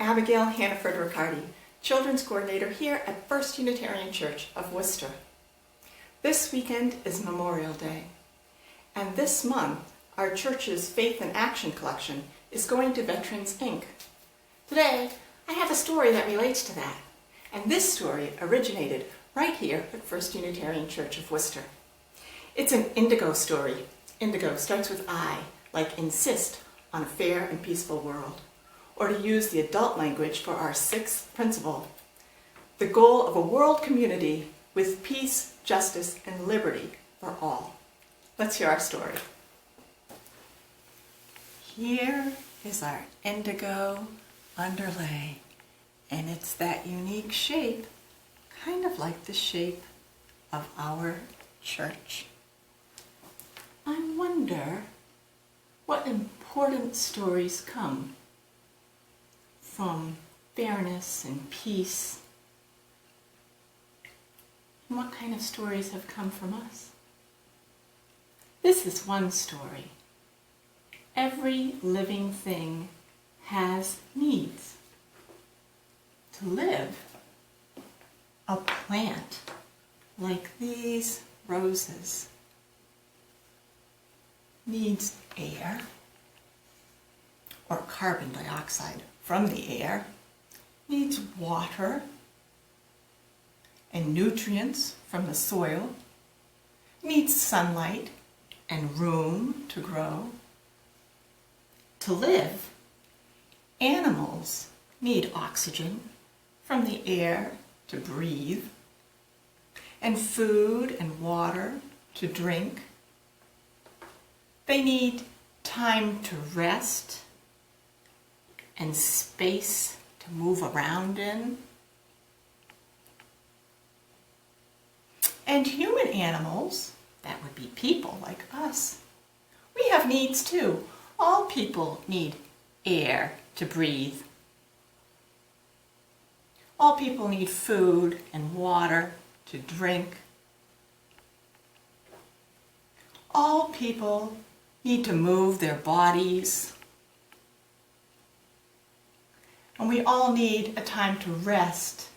Abigail Hannaford-Ricardi, Children's Coordinator here at First Unitarian Church of Worcester. This weekend is Memorial Day, and this month our church's Faith in Action collection is going to Veterans Inc. Today I have a story that relates to that, and this story originated right here at First Unitarian Church of Worcester. It's an indigo story. Indigo starts with I, like insist on a fair and peaceful world. Or to use the adult language for our sixth principle, the goal of a world community with peace, justice, and liberty for all. Let's hear our story. Here is our indigo underlay, and it's that unique shape, kind of like the shape of our church. I wonder what important stories come from fairness and peace, and what kind of stories have come from us. This is one story. Every living thing has needs. To live, a plant like these roses needs air or carbon dioxide from the air, needs water and nutrients from the soil, needs sunlight and room to grow. To live, animals need oxygen from the air to breathe, and food and water to drink. They need time to rest and space to move around in. And human animals, that would be people like us, we have needs too. All people need air to breathe. All people need food and water to drink. All people need to move their bodies. And we all need a time to rest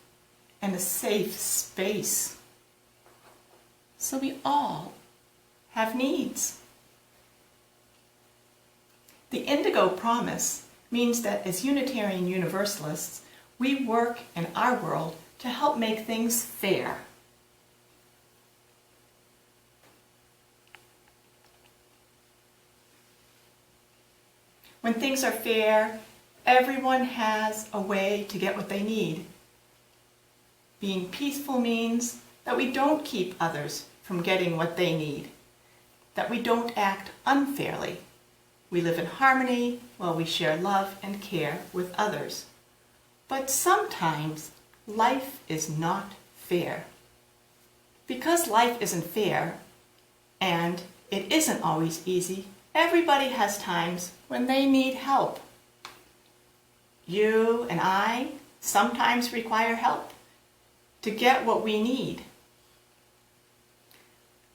and a safe space. So we all have needs. The Indigo Promise means that as Unitarian Universalists, we work in our world to help make things fair. When things are fair, everyone has a way to get what they need. Being peaceful means that we don't keep others from getting what they need, that we don't act unfairly. We live in harmony while we share love and care with others. But sometimes life is not fair. Because life isn't fair, and it isn't always easy, everybody has times when they need help. You and I sometimes require help to get what we need.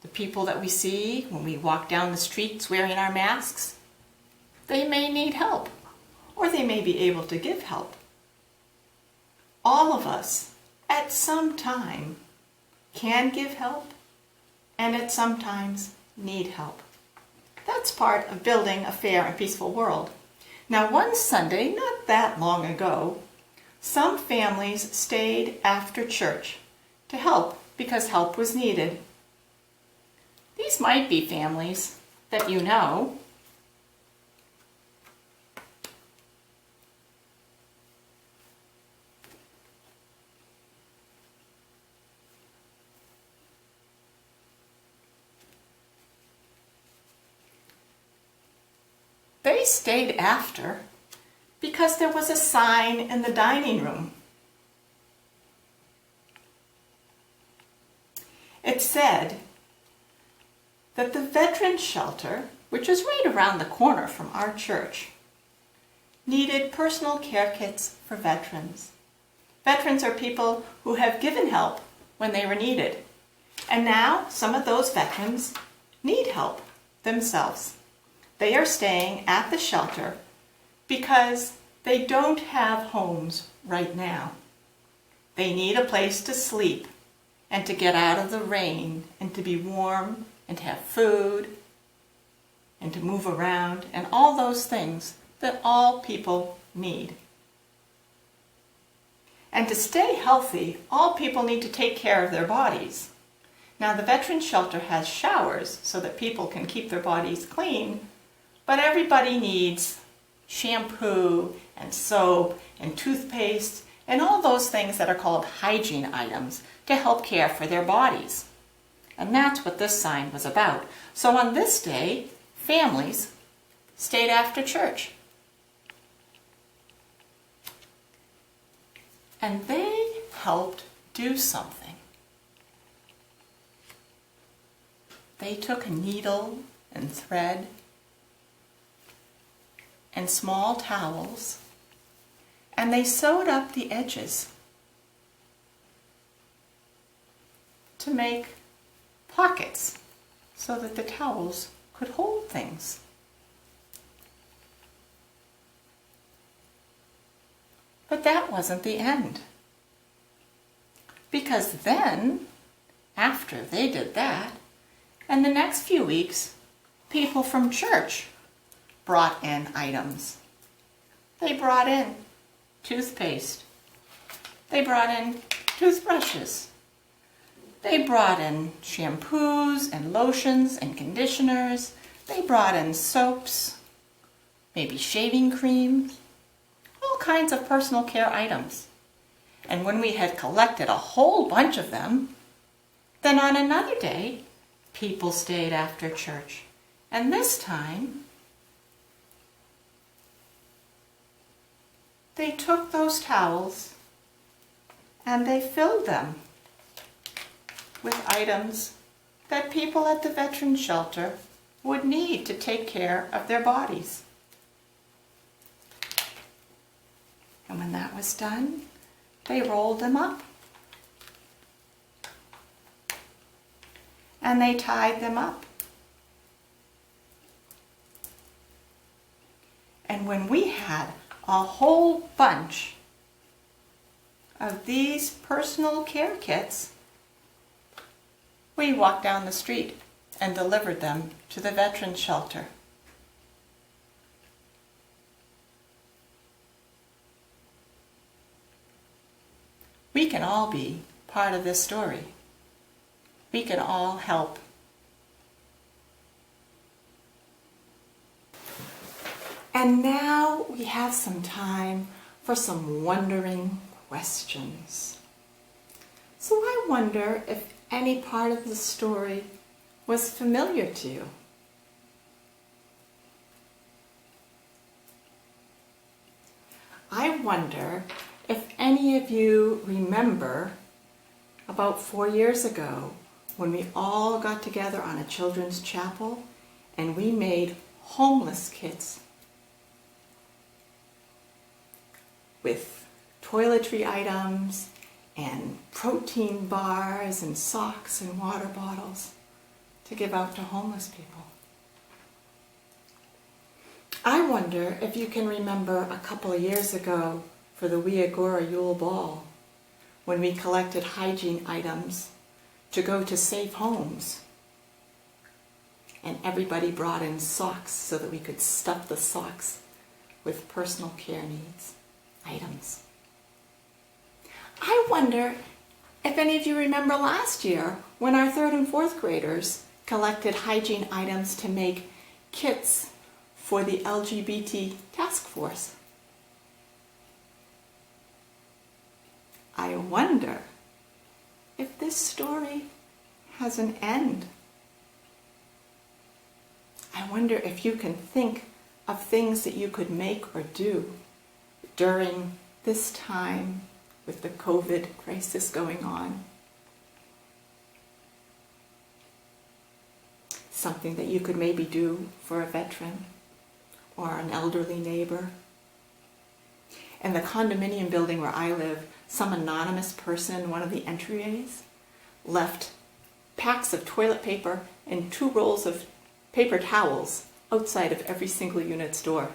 The people that we see when we walk down the streets wearing our masks, they may need help, or they may be able to give help. All of us, at some time, can give help, and at some times need help. That's part of building a fair and peaceful world. Now, one Sunday, not that long ago, some families stayed after church to help because help was needed. These might be families that you know. They stayed after because there was a sign in the dining room. It said that the veteran shelter, which is right around the corner from our church, needed personal care kits for veterans. Veterans are people who have given help when they were needed. And now some of those veterans need help themselves. They are staying at the shelter because They don't have homes right now. They need a place to sleep and to get out of the rain and to be warm and to have food and to move around and all those things that all people need. And to stay healthy, all people need to take care of their bodies. Now, the Veterans Shelter has showers so that people can keep their bodies clean, but everybody needs shampoo and soap and toothpaste and all those things that are called hygiene items to help care for their bodies. And that's what this sign was about. So on this day, families stayed after church. And they helped do something. They took a needle and thread and small towels, and they sewed up the edges to make pockets so that the towels could hold things. But that wasn't the end. Because then, after they did that, and the next few weeks, people from church brought in items. They brought in toothpaste. They brought in toothbrushes. They brought in shampoos and lotions and conditioners. They brought in soaps, maybe shaving creams, all kinds of personal care items. And when we had collected a whole bunch of them, then on another day, people stayed after church. And this time, they took those towels and they filled them with items that people at the Veterans Shelter would need to take care of their bodies. And when that was done, they rolled them up and they tied them up. And when we had a whole bunch of these personal care kits, we walked down the street and delivered them to the Veterans Shelter. We can all be part of this story. We can all help. And now we have some time for some wondering questions. So I wonder if any part of the story was familiar to you. I wonder if any of you remember about 4 years ago when we all got together on a children's chapel and we made homeless kits with toiletry items and protein bars and socks and water bottles to give out to homeless people. I wonder if you can remember a couple of years ago for the Weagora Yule Ball when we collected hygiene items to go to safe homes. And everybody brought in socks so that we could stuff the socks with personal care needs items. I wonder if any of you remember last year when our 3rd and 4th graders collected hygiene items to make kits for the LGBT task force. I wonder if this story has an end. I wonder if you can think of things that you could make or do during this time with the COVID crisis going on. Something that you could maybe do for a veteran or an elderly neighbor. In the condominium building where I live, some anonymous person in one of the entryways left packs of toilet paper and 2 rolls of paper towels outside of every single unit's door.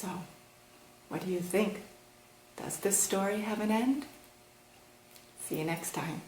So, what do you think? Does this story have an end? See you next time.